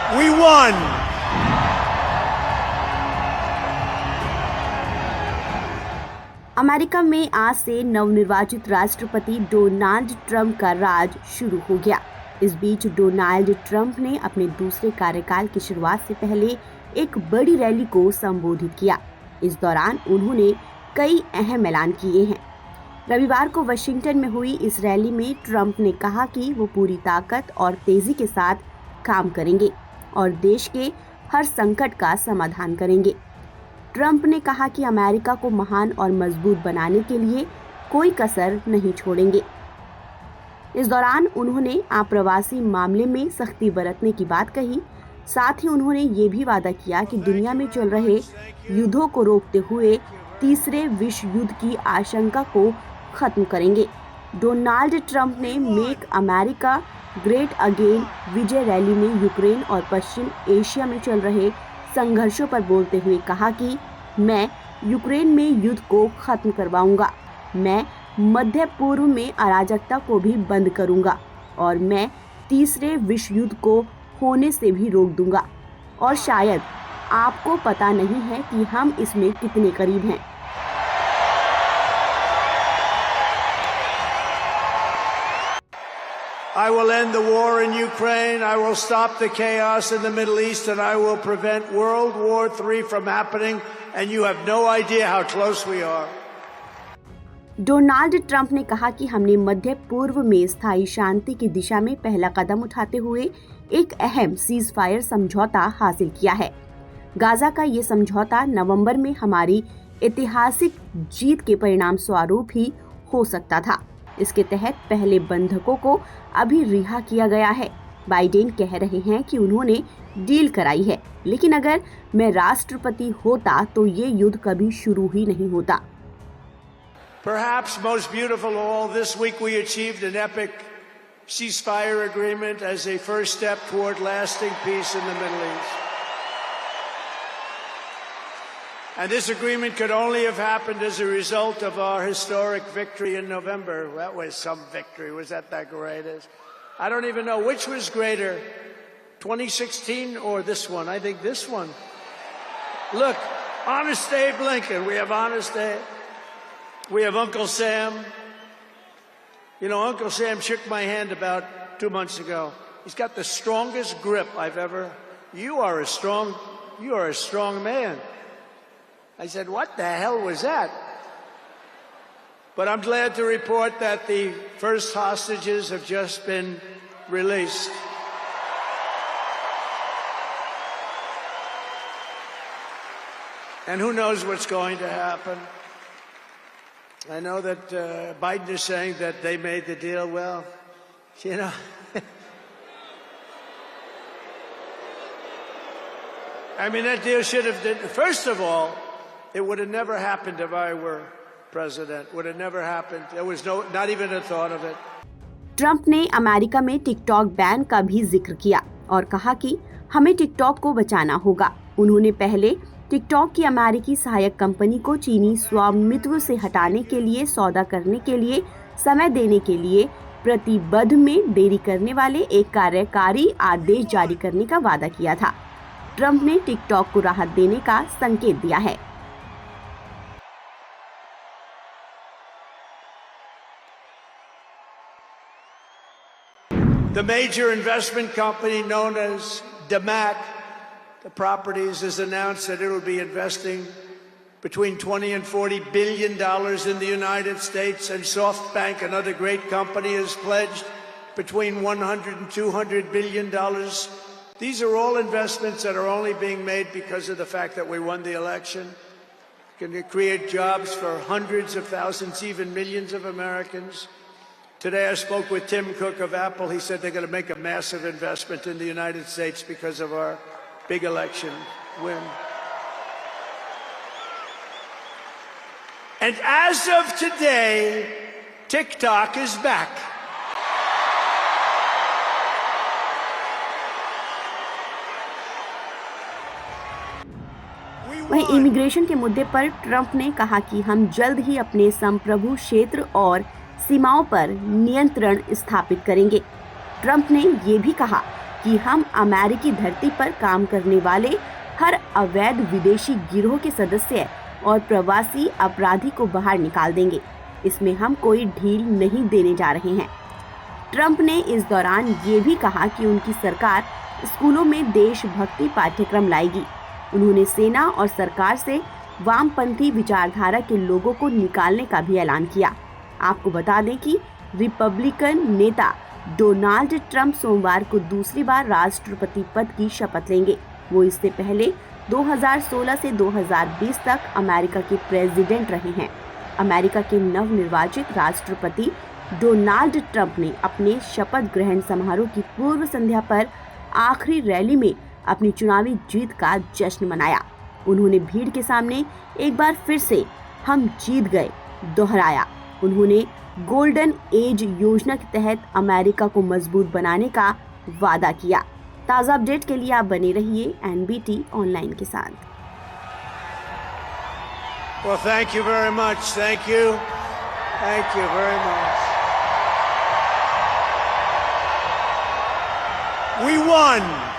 We won. America में आज से नवनिर्वाचित राष्ट्रपति डोनाल्ड ट्रंप का राज शुरू हो गया। इस बीच डोनाल्ड ट्रंप ने अपने दूसरे कार्यकाल की शुरुआत से पहले एक बड़ी रैली को संबोधित किया। इस दौरान उन्होंने कई अहम ऐलान किए हैं। रविवार को वाशिंगटन में हुई इस रैली में ट्रंप ने कहा कि वो पूरी ताकत और तेजी के साथ काम करेंगे और देश के हर संकट का समाधान करेंगे। ट्रंप ने कहा कि अमेरिका को महान और मजबूत बनाने के लिए कोई कसर नहीं छोड़ेंगे। इस दौरान उन्होंने आप्रवासी मामले में सख्ती बरतने की बात कही। साथ ही उन्होंने ये भी वादा किया कि दुनिया में चल रहे युद्धों को रोकते हुए तीसरे विश्व युद्ध की आशंका को खत्म करेंगे। डोनाल्ड ट्रंप ने मेक अमेरिका ग्रेट अगेन विजय रैली में यूक्रेन और पश्चिम एशिया में चल रहे संघर्षों पर बोलते हुए कहा कि मैं यूक्रेन में युद्ध को खत्म करवाऊंगा, मैं मध्य पूर्व में अराजकता को भी बंद करूंगा और मैं तीसरे विश्व युद्ध को होने से भी रोक दूंगा और शायद आपको पता नहीं है कि हम इसमें कितने करीब हैं। I will end the war in Ukraine. I will stop the chaos in the Middle East, and I will prevent World War III from happening. And you have no idea how close we are. Donald Trump ने कहा कि हमने मध्य पूर्व में स्थायी शांति की दिशा में पहला कदम उठाते हुए एक अहम सीज फायर समझौता हासिल किया है। गाजा का ये समझौता नवंबर में हमारी ऐतिहासिक जीत के परिणाम स्वरूप ही हो सकता था। इसके तहत पहले बंधकों को अभी रिहा किया गया है। बाइडेन कह रहे हैं कि उन्होंने डील कराई है, लेकिन अगर मैं राष्ट्रपति होता तो ये युद्ध कभी शुरू ही नहीं होता। Perhaps most beautiful of all, this week we achieved an epic ceasefire agreement as a first step toward lasting peace in the Middle East. And this agreement could only have happened as a result of our historic victory in November. That was some victory. Was that great? I don't even know which was greater, 2016 or this one. I think this one. Look, Honest Abe Lincoln. We have Honest Abe. We have Uncle Sam. You know, Uncle Sam shook my hand about 2 months ago. He's got the strongest grip I've ever. You are a strong man. I said, what the hell was that? But I'm glad to report that the first hostages have just been released. And who knows what's going to happen? I know that Biden is saying that they made the deal. Well, you know, I mean, that deal should have, first of all, it would have never happened if I were president. Would have never happened. There was not even a thought of it. Trump ने America में TikTok ban का भी जिक्र किया और कहा कि हमें टिकटॉक को बचाना होगा। उन्होंने पहले टिकटॉक की अमेरिकी सहायक कंपनी को चीनी स्वामित्व से हटाने के लिए सौदा करने के लिए समय देने के लिए प्रतिबद्ध में देरी करने वाले एक कार्यकारी आदेश जारी करने का वादा किया था। ट्रंप ने टिकटॉक को राहत देने का संकेत दिया है। The major investment company known as DeMac, the properties, has announced that it will be investing between $20 and $40 billion in the United States, and SoftBank, another great company, has pledged between $100 and $200 billion. These are all investments that are only being made because of the fact that we won the election. Can create jobs for hundreds of thousands, even millions of Americans. Today I spoke with Tim Cook of Apple. He said they're going to make a massive investment in the United States because of our big election win. And as of today, TikTok is back. वहीं immigration के मुद्दे पर Trump ने कहा कि हम जल्द ही अपने संप्रभु क्षेत्र और सीमाओं पर नियंत्रण स्थापित करेंगे। ट्रंप ने ये भी कहा कि हम अमेरिकी धरती पर काम करने वाले हर अवैध विदेशी गिरोह के सदस्य और प्रवासी अपराधी को बाहर निकाल देंगे। इसमें हम कोई ढील नहीं देने जा रहे हैं। ट्रंप ने इस दौरान ये भी कहा कि उनकी सरकार स्कूलों में देशभक्ति पाठ्यक्रम लाएगी। उन्होंने सेना और सरकार से वामपंथी विचारधारा के लोगों को निकालने का भी ऐलान किया। आपको बता दें कि रिपब्लिकन नेता डोनाल्ड ट्रंप सोमवार को दूसरी बार राष्ट्रपति पद की शपथ लेंगे। वो इससे पहले 2016 से 2020 तक अमेरिका के प्रेसिडेंट रहे हैं। अमेरिका के नवनिर्वाचित राष्ट्रपति डोनाल्ड ट्रंप ने अपने शपथ ग्रहण समारोह की पूर्व संध्या पर आखिरी रैली में अपनी चुनावी जीत का जश्न मनाया। उन्होंने भीड़ के सामने एक बार फिर से "हम जीत गए" दोहराया। उन्होंने गोल्डन एज योजना के तहत अमेरिका को मजबूत बनाने का वादा किया। ताज़ा अपडेट के लिए आप बने रहिए NBT ऑनलाइन के साथ। Well, thank you very much. Thank you. Thank you very much. We won.